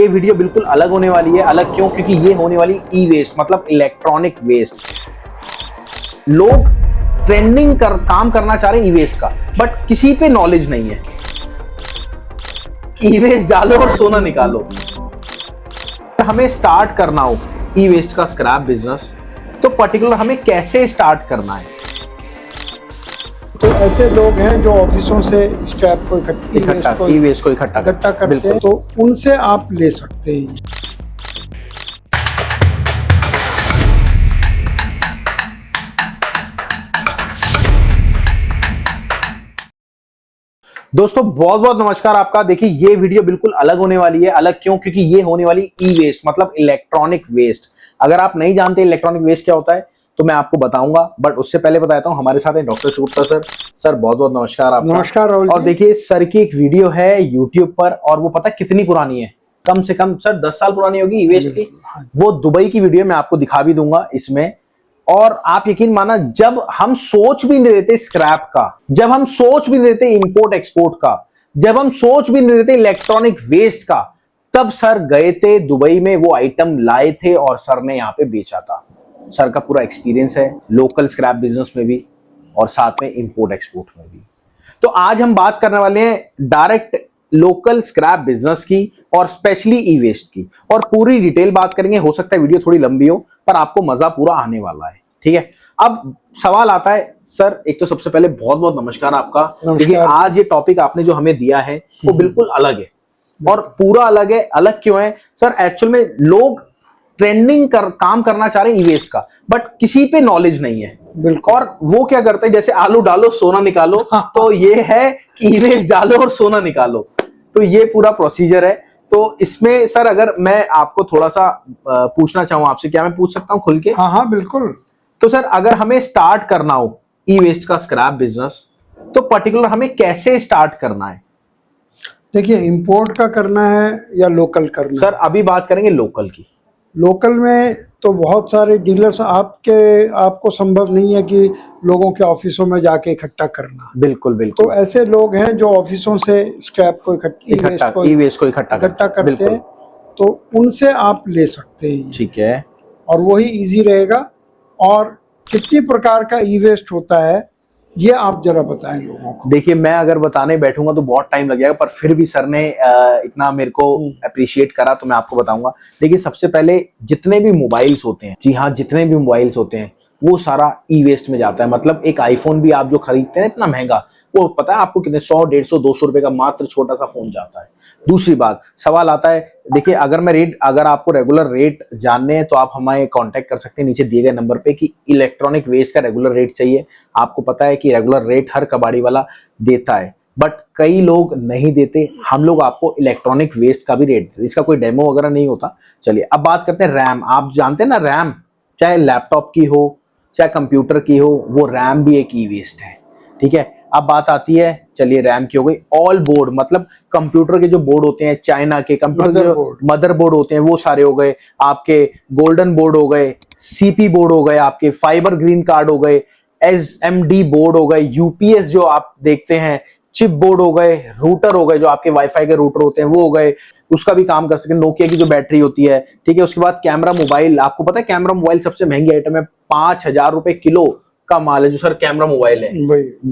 ये वीडियो बिल्कुल अलग होने वाली है। अलग क्यों? क्योंकि ये होने वाली ई वेस्ट मतलब इलेक्ट्रॉनिक वेस्ट। लोग ट्रेंडिंग काम करना चाह रहे हैं ई वेस्ट का, बट किसी पे नॉलेज नहीं है। ई वेस्ट डालो और सोना निकालो। हमें स्टार्ट करना हो ई वेस्ट का स्क्रैप बिजनेस, तो पर्टिकुलर हमें कैसे स्टार्ट करना है? तो ऐसे लोग हैं जो ऑफिसों से स्क्रैप को ई वेस्ट को इकट्ठा करते हैं, तो उनसे आप ले सकते हैं। दोस्तों बहुत बहुत नमस्कार आपका। देखिए ये वीडियो बिल्कुल अलग होने वाली है। अलग क्यों? क्योंकि ये होने वाली ई वेस्ट मतलब इलेक्ट्रॉनिक वेस्ट। अगर आप नहीं जानते इलेक्ट्रॉनिक वेस्ट क्या होता है तो मैं आपको बताऊंगा, बट उससे पहले बताता हूं हमारे साथ है डॉक्टर शुभता सर। सर बहुत बहुत नमस्कार आपका। नमस्कार राहुल जी। और देखिए सर की एक वीडियो है यूट्यूब पर, और वो पता है कितनी पुरानी है? कम से कम सर 10 साल पुरानी होगी ई वेस्ट की। वो दुबई की वीडियो मैं आपको दिखा भी दूंगा इसमें। और आप यकीन माना, जब हम सोच भी नहीं रहते स्क्रैप का, जब हम सोच भी नहीं रहते इंपोर्ट एक्सपोर्ट का, जब हम सोच भी नहीं रहते इलेक्ट्रॉनिक वेस्ट का, तब सर गए थे दुबई में, वो आइटम लाए थे और सर ने यहाँ पे बेचा था। सर का पूरा एक्सपीरियंस है लोकल स्क्रैप बिजनेस में भी और साथ में इंपोर्ट एक्सपोर्ट में भी। तो आज हम बात करने वाले हैं डायरेक्ट लोकल स्क्रैप बिजनेस की और स्पेशली ई वेस्ट की, और पूरी डिटेल बात करेंगे। हो सकता है वीडियो थोड़ी लंबी हो पर आपको मजा पूरा आने वाला है, ठीक है? अब सवाल आता है सर, एक तो सबसे पहले बहुत बहुत नमस्कार आपका, क्योंकि आज ये टॉपिक आपने जो हमें दिया है वो बिल्कुल अलग है और पूरा अलग है। अलग क्यों है सर? एक्चुअल में लोग ट्रेंडिंग काम करना चाह रहे हैं ई वेस्ट का, बट किसी पे नॉलेज नहीं है। बिल्कुल। और वो क्या करते हैं, जैसे आलू डालो सोना निकालो, तो ये है कि ई वेस्ट डालो और सोना निकालो। तो ये पूरा प्रोसीजर है। तो इसमें सर अगर मैं आपको थोड़ा सा पूछना चाहूँ आपसे, क्या मैं पूछ सकता हूँ खुल के? हाँ बिल्कुल। तो सर अगर हमें स्टार्ट करना हो ई वेस्ट का स्क्रैप बिजनेस, तो पर्टिकुलर हमें कैसे स्टार्ट करना है? देखिए, इंपोर्ट का करना है या लोकल करना सर अभी बात करेंगे लोकल की। लोकल में तो बहुत सारे डीलर्स आपको संभव नहीं है कि लोगों के ऑफिसों में जाके इकट्ठा करना। बिल्कुल बिल्कुल। तो ऐसे लोग हैं जो ऑफिसों से स्क्रैप को ई वेस्ट को इकट्ठा करते हैं, तो उनसे आप ले सकते हैं। ठीक है। और वही इजी रहेगा। और कितनी प्रकार का ई वेस्ट होता है ये आप जरा बताएं लोगों को। देखिए मैं अगर बताने बैठूंगा तो बहुत टाइम लगेगा, पर फिर भी सर ने इतना मेरे को अप्रिशिएट करा तो मैं आपको बताऊंगा। देखिए सबसे पहले जितने भी मोबाइल्स होते हैं, जी हाँ जितने भी मोबाइल्स होते हैं, वो सारा ई वेस्ट में जाता है। मतलब एक आईफोन भी आप जो खरीदते हैं इतना महंगा, वो पता है आपको कितने 100, 150, 200 रुपए का मात्र छोटा सा फोन जाता है। दूसरी बात, सवाल आता है, देखिए अगर आपको रेगुलर रेट जानने हैं तो आप हमें कांटेक्ट कर सकते हैं नीचे दिए गए नंबर पे कि इलेक्ट्रॉनिक वेस्ट का रेगुलर रेट चाहिए। आपको पता है कि रेगुलर रेट हर कबाड़ी वाला देता है, बट कई लोग नहीं देते। हम लोग आपको इलेक्ट्रॉनिक वेस्ट का भी रेट देते, इसका कोई डेमो वगैरह नहीं होता। चलिए अब बात करते हैं रैम। आप जानते हैं ना रैम, चाहे लैपटॉप की हो चाहे कंप्यूटर की हो, वो रैम भी एक ई वेस्ट है, ठीक है? अब बात आती है, चलिए रैम की हो गई। ऑल बोर्ड मतलब कंप्यूटर के जो बोर्ड होते हैं, चाइना के कंप्यूटर जो मदरबोर्ड होते हैं वो सारे हो गए आपके। गोल्डन बोर्ड हो गए, सीपी बोर्ड हो गए आपके, फाइबर ग्रीन कार्ड हो गए, एसएमडी बोर्ड हो गए, यूपीएस जो आप देखते हैं, चिप बोर्ड हो गए, रूटर हो गए जो आपके वाईफाई के रूटर होते हैं वो हो गए, उसका भी काम कर सके। नोकिया की जो बैटरी होती है, ठीक है? उसके बाद कैमरा मोबाइल, आपको पता है कैमरा मोबाइल सबसे महंगी आइटम है, 5,000 रुपए किलो का माल है जो सर कैमरा मोबाइल है।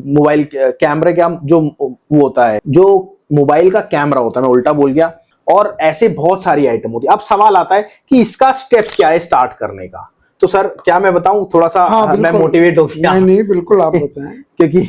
मोबाइल कैमरे का जो वो होता है, जो मोबाइल का कैमरा होता है, मैं उल्टा बोल गया। और ऐसे बहुत सारी आइटम होती है। अब सवाल आता है कि इसका स्टेप क्या है स्टार्ट करने का? तो सर क्या मैं बताऊं थोड़ा सा? हाँ, मैं मोटिवेट हो गया। नहीं बिल्कुल आप बताएं। क्योंकि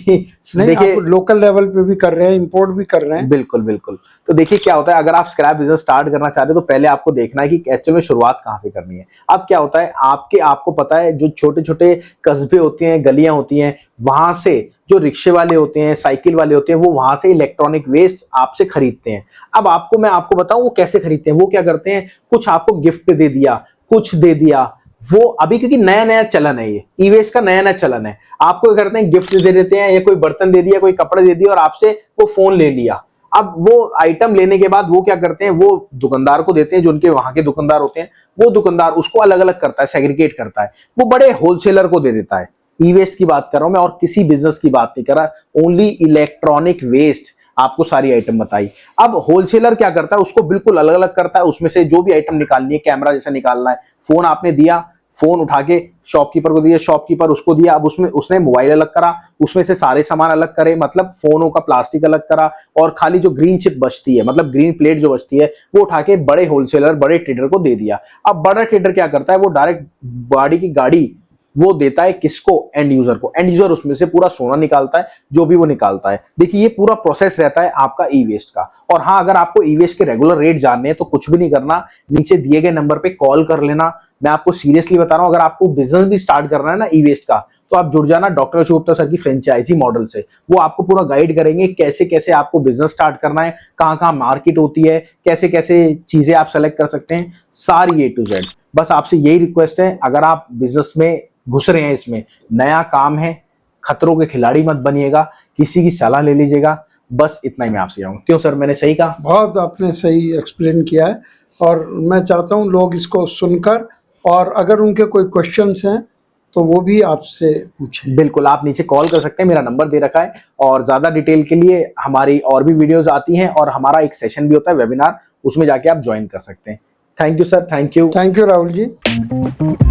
देखिए आप लोकल लेवल पे भी कर रहे हैं, इंपोर्ट भी कर रहे हैं। बिल्कुल बिल्कुल। तो देखिए क्या होता है, अगर आप स्क्रैप बिजनेस स्टार्ट करना चाहते हो तो पहले आपको देखना है कि एक्चुअल में शुरुआत कहाँ से करनी है। अब क्या होता है, आपको पता है जो छोटे छोटे कस्बे होते हैं, गलियां होती हैं, वहां से जो रिक्शे वाले होते हैं, साइकिल वाले होते हैं, वो वहां से इलेक्ट्रॉनिक वेस्ट आपसे खरीदते हैं। अब मैं आपको बताऊं वो कैसे खरीदते हैं। वो क्या करते हैं, कुछ आपको गिफ्ट दे दिया, कुछ दे दिया। वो अभी क्योंकि नया नया चलन है, ये ई वेस्ट का नया नया चलन है। आपको क्या करते हैं, गिफ्ट दे देते हैं, या कोई बर्तन दे दिया, कोई कपड़े दे दिया और आपसे वो फोन ले लिया। अब वो आइटम लेने के बाद वो क्या करते हैं, वो दुकानदार को देते हैं, जो उनके वहां के दुकानदार होते हैं। वो दुकानदार उसको अलग अलग करता है, सेग्रीगेट करता है, वो बड़े होलसेलर को दे देता है। ई वेस्ट की बात कर रहा हूं मैं, और किसी बिजनेस की बात नहीं कर रहा, ओनली इलेक्ट्रॉनिक वेस्ट। आपको सारी आइटम बताई। अब होलसेलर क्या करता है, उसको बिल्कुल अलग अलग करता है, उसमें से जो भी आइटम निकालनी है, कैमरा जैसे निकालना है, फोन आपने दिया, फोन उठा के शॉपकीपर को दिया, शॉपकीपर उसको दिया, अब उसमें उसने मोबाइल अलग करा, उसमें से सारे सामान अलग करे, मतलब फोनों का प्लास्टिक अलग करा, और खाली जो ग्रीन चिप बचती है, मतलब ग्रीन प्लेट जो बचती है, वो उठा के बड़े होलसेलर, बड़े ट्रेडर को दे दिया। अब बड़ा ट्रेडर क्या करता है, वो डायरेक्ट गाड़ी की गाड़ी वो देता है किसको, एंड यूजर को। एंड यूजर उसमें से पूरा सोना निकालता है, जो भी वो निकालता है। देखिए ये पूरा प्रोसेस रहता है आपका ई वेस्ट का। और हाँ, अगर आपको ई वेस्ट के रेगुलर रेट जानने हैं तो कुछ भी नहीं करना, नीचे दिए गए नंबर पे कॉल कर लेना। मैं आपको सीरियसली बता रहा हूं, अगर आपको बिजनेस भी स्टार्ट करना है ना ई वेस्ट का, तो आप जुड़ जाना डॉक्टर अशोक गुप्ता सर की फ्रेंचाइजी मॉडल से। वो आपको पूरा गाइड करेंगे कैसे कैसे आपको बिजनेस स्टार्ट करना है, कहाँ कहाँ मार्केट होती है, कैसे कैसे चीजें आप सेलेक्ट कर सकते हैं, सारी A to Z। बस आपसे यही रिक्वेस्ट है, अगर आप बिजनेस में घुस रहे हैं, इसमें नया काम है, खतरों के खिलाड़ी मत बनिएगा, किसी की सलाह ले लीजिएगा। बस इतना ही मैं आपसे चाहूंगा। क्यों सर, मैंने सही कहा? बहुत आपने सही एक्सप्लेन किया है, और मैं चाहता हूँ लोग इसको सुनकर, और अगर उनके कोई क्वेश्चंस हैं तो वो भी आपसे पूछें। बिल्कुल, आप नीचे कॉल कर सकते हैं, मेरा नंबर दे रखा है। और ज्यादा डिटेल के लिए हमारी और भी वीडियोस आती हैं, और हमारा एक सेशन भी होता है वेबिनार, उसमें जाके आप ज्वाइन कर सकते हैं। Thank you sir, thank you. Thank you Rahul ji.